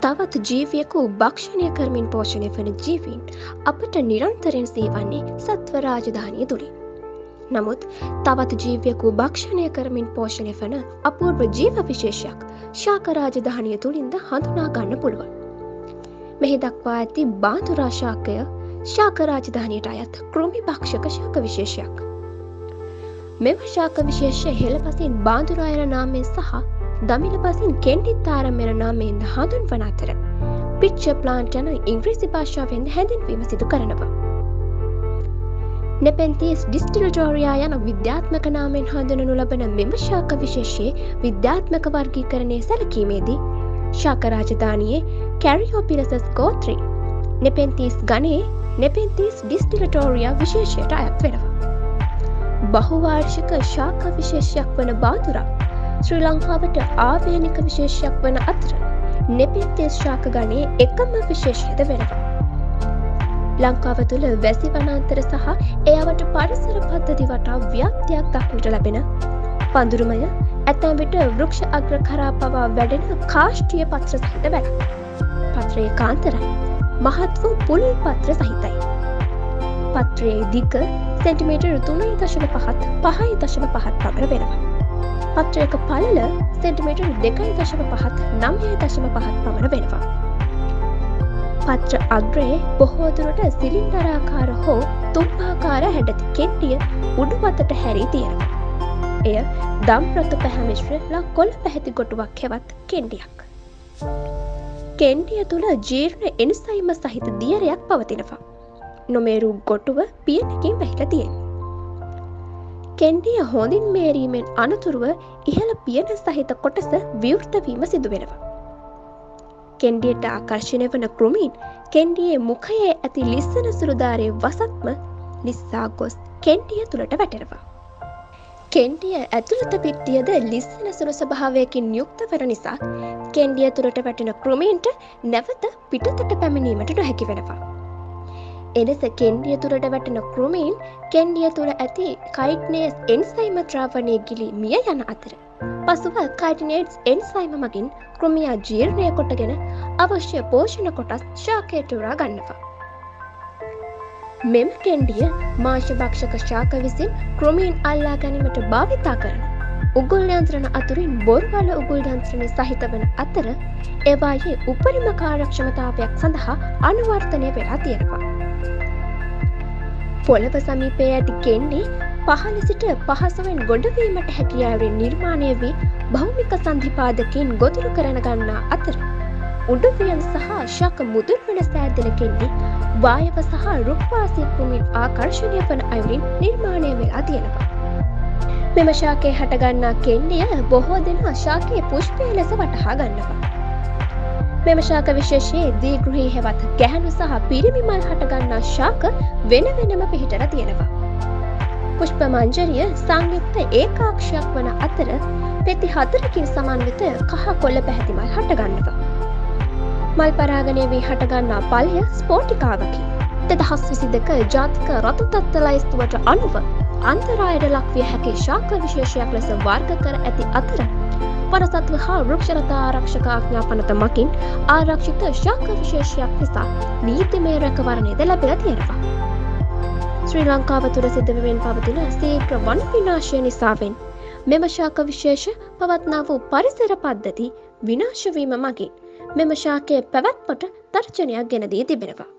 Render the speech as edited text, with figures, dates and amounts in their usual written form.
තවත් ජීවියෙකු භක්ෂණය කරමින් පෝෂණය වන ජීවීන් අපට නිරන්තරයෙන් සේවන්නේ සත්ව රාජධානිය තුලින්. නමුත් තවත් ජීවියෙකු භක්ෂණය කරමින් පෝෂණය වන අපූර්ව ජීව විශේෂයක් ශාක රාජධානිය තුලින්ද හඳුනා ගන්න පුළුවන්. මෙහි දක්වා ඇති බාඳුරා ශාකය ශාක රාජධානියට අයත් කෘමි භක්ෂක ශාක විශේෂයක්. මෙම ශාක විශේෂය හෙළපසින් බාඳුරා යන නාමයෙන් සහ දමිළ පසින් කෙන්ඩිත්තාරම් යන නාමයෙන් හඳුන්වන අතර පිච්චර් ප්ලාන්ට් යන ඉංග්‍රීසි භාෂාවෙන් හැඳින්වීම සිදු කරනවා. නෙපෙන්තිස් ඩිස්ටිලටෝරියා යන විද්‍යාත්මක නාමයෙන් හඳුන්වනු ලබන මෙම ශාක විශේෂයේ විද්‍යාත්මක වර්ගීකරණයේ සැලකීමේදී ශාක රාජධානියේ කැරියෝපිරසස් ගෝත්‍රී නෙපෙන්තිස් ගණයේ නෙපෙන්තිස් ඩිස්ටිලටෝරියා විශේෂයට අයත් වෙනවා. බහුවාර්ෂික ශාක විශේෂයක් වන බාඳුරා ශ්‍රී ලංකාවට ආවේනික විශේෂයක් වන අතර නෙපෙන්තිස් ශාක ගණයේ එකම විශේෂයද වෙනවා. ලංකාව තුළ වැසි වනාන්තර සහ එයවට පරිසර පද්ධති වටා ව්‍යාප්තියක් දක්නට ලැබෙන පඳුරුමය ඇතැම් විට වෘක්ෂ අග්‍ර කරා පවා වැඩෙන කාෂ්ඨීය පත්‍ර සහිත වැඩ. පත්‍රයේ කාන්තරයි මහත් වූ පුළුල් පත්‍ර සහිතයි. පත්‍රයේ දිග සෙන්ටිමීටර් 3.5 5.5 පමණ වෙනවා. පත්‍රයක පළල සෙන්ටිමීටර් 2.5 9.5 පමණ වෙනවා. පත්‍ර අග්‍රයේ බොහෝ දුරට සිලින්ඩරාකාර හෝ තුම්බාකාර හැඩති කෙන්ඩිය උඩු අතට හැරී තියෙනවා. එය දම් රතු පැහැමිශ්‍ර කොළ පැහැති ගොටුවක් හෙවත් කෙන්ඩියක්. කෙන්ඩිය තුළ ජීර්ණ එන්සයිම සහිත දියරයක් පවතිනවා. නොමේරු ගොටුව පියනකින් වැහිලා තියෙනවා. කෙන්ඩිය හොඳින් මේරීමෙන් අනතුරුව ඉහළ පියන සහිත කොටස විවෘත වීම සිදු වෙනවා. කෙන්ඩියට ආකර්ෂණය වන කෘමීන් කෙන්ඩියේ මුඛයේ ඇති ලිස්සන සුළුදාරයේ වසත්ම ලිස්සා ගොස් කෙන්ඩිය තුළට වැටෙනවා. කෙන්ඩිය ඇතුළත පිට්ටියද ලිස්සන සුළු ස්වභාවයකින් යුක්ත වන නිසා කෙන්ඩිය තුළට වැටෙන කෘමීන්ට නැවත පිටතට පැමිණීමට නොහැකි වෙනවා. එලෙස කෙන්ඩිය තුළට වැටෙන කෘමීන් කෙන්ඩිය තුළ ඇති කයිට්නේස් එන්සයිම ද්‍රාවණයේ ගිලී මිය යන අතර පසුව කයිට්නේට්ස් එන්සයිම මගින් කෘමියා ජීර්ණය කොටගෙන අවශ්‍ය පෝෂණ කොටස් ශාකයට උරා ගන්නවා. මෙම කෙන්ඩිය මාංශ භක්ෂක ශාක විසින් කෘමීන් අල්ලා ගැනීමට භාවිතා කරන උගුල් යන්ත්‍රණ අතුරින් බොරුවල උගුල් යන්ත්‍රණය සහිත වන අතර ඒවායේ උපරිම කාර්යක්ෂමතාවයක් සඳහා අනුවර්තනය වෙලා තියෙනවා. පොළව සමීපයේ ඇති කෙන්ඩි පහළ සිට පහසුවෙන් ගොඩවීමට හැකියාවෙන් නිර්මාණය වී භෞමික සන්ධිපාදකින් ගොදුරු කරන ගන්නා අතර උඩුවියන් සහ ශාක මුදුන් වන සෑදෙන කෙන්ඩි වායව සහ රුක්වාසී කෘමීන් ආකර්ෂණය වන අයුරින් නිර්මාණය වෙලා තියෙනවා. මෙම ශාකයේ හටගන්නා කෙන්ඩිය බොහෝ දෙනා ශාකයේ පුෂ්පය ලෙස වටහා ගන්නවා. මෙම ශාක විශේෂයේ දීගෘහී හෙවත් ගැහැණු සහ පිරිමි මල් හටගන්නා ශාක වෙන වෙනම පිහිටලා තියෙනවා. පුෂ්ප මංජරිය සංයුක්ත ඒකාක්ෂයක් වන අතර පෙති 4කින් සමන්විත කහ කොළ පැහැති මල් හටගන්නවා. මල් පරාගණය වී හටගන්නා ඵලය ස්පෝටිකාවකි. 2022 ජාතික රතු තත්ත්ව ලයිස්තුවට අනුව අන්තරායට ලක්විය හැකි ශාක විශේෂයක් ලෙස වර්ග කර ඇති අතර වනසත්ව හා වෘක්ෂලතා ආරක්ෂක ආඥාපනත මගින් ආරක්ෂිත ශාක විශේෂයක් නිසා නීතිමය රැකවරණයද ලැබිලා තියෙනවා. ශ්‍රී ලංකාව තුළ සිද්ධ වෙමින් පවතින ශීඝ්‍ර වන විනාශය නිසාවෙන් මෙම ශාක විශේෂ පවත්නා වූ පරිසර පද්ධති විනාශ වීම මගින් මෙම ශාකයේ පැවැත්මට තර්ජනයක් ගෙන දී තිබෙනවා.